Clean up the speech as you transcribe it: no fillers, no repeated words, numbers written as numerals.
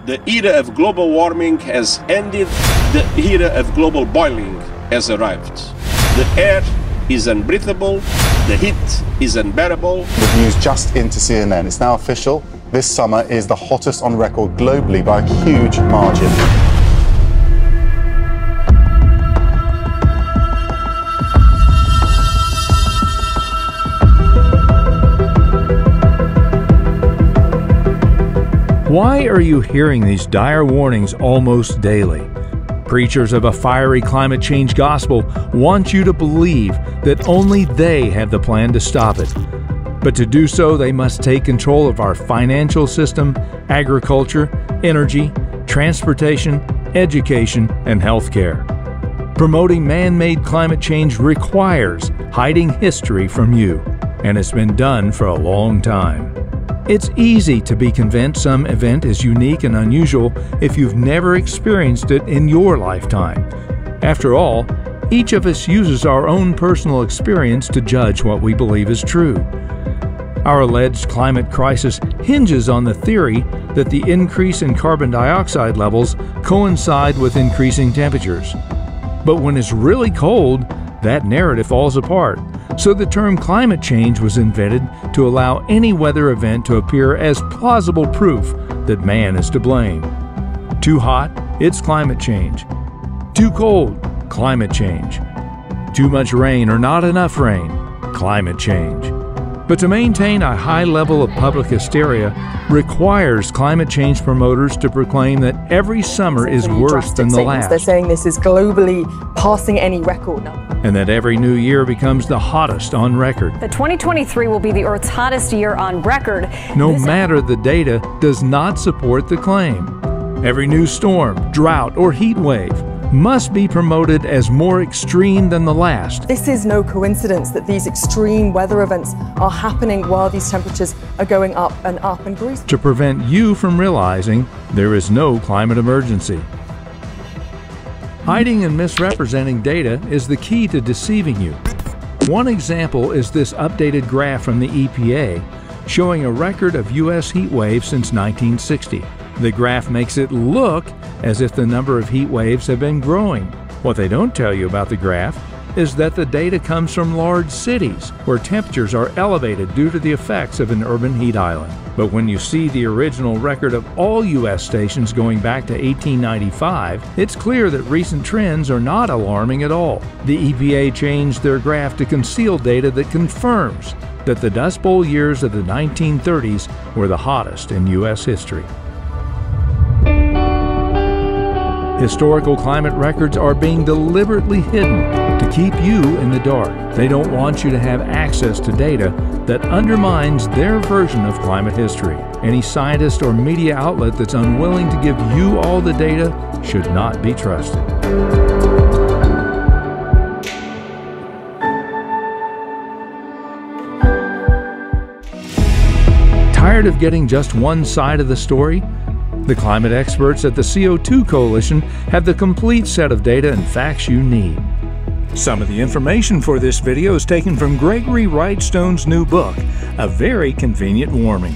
The era of global warming has ended. The era of global boiling has arrived. The air is unbreathable. The heat is unbearable. With news just into CNN, it's now official. This summer is the hottest on record globally by a huge margin. Why are you hearing these dire warnings almost daily? Preachers of a fiery climate change gospel want you to believe that only they have the plan to stop it. But to do so, they must take control of our financial system, agriculture, energy, transportation, education, and healthcare. Promoting man-made climate change requires hiding history from you, and it's been done for a long time. It's easy to be convinced some event is unique and unusual if you've never experienced it in your lifetime. After all, each of us uses our own personal experience to judge what we believe is true. Our alleged climate crisis hinges on the theory that the increase in carbon dioxide levels coincide with increasing temperatures. But when it's really cold, that narrative falls apart. So the term climate change was invented to allow any weather event to appear as plausible proof that man is to blame. Too hot, it's climate change. Too cold, climate change. Too much rain or not enough rain, climate change. But to maintain a high level of public hysteria requires climate change promoters to proclaim that every summer is worse than the last. They're saying this is globally passing any record now. And that every new year becomes the hottest on record. The 2023 will be the Earth's hottest year on record. No matter the data does not support the claim. Every new storm, drought, or heat wave must be promoted as more extreme than the last. This is no coincidence that these extreme weather events are happening while these temperatures are going up and up in Greece. To prevent you from realizing there is no climate emergency. Hiding and misrepresenting data is the key to deceiving you. One example is this updated graph from the EPA showing a record of U.S. heat waves since 1960. The graph makes it look as if the number of heat waves have been growing. What they don't tell you about the graph is that the data comes from large cities where temperatures are elevated due to the effects of an urban heat island. But when you see the original record of all U.S. stations going back to 1895, it's clear that recent trends are not alarming at all. The EPA changed their graph to conceal data that confirms that the Dust Bowl years of the 1930s were the hottest in U.S. history. Historical climate records are being deliberately hidden to keep you in the dark. They don't want you to have access to data that undermines their version of climate history. Any scientist or media outlet that's unwilling to give you all the data should not be trusted. Tired of getting just one side of the story? The climate experts at the CO2 Coalition have the complete set of data and facts you need. Some of the information for this video is taken from Gregory Wrightstone's new book, A Very Convenient Warming.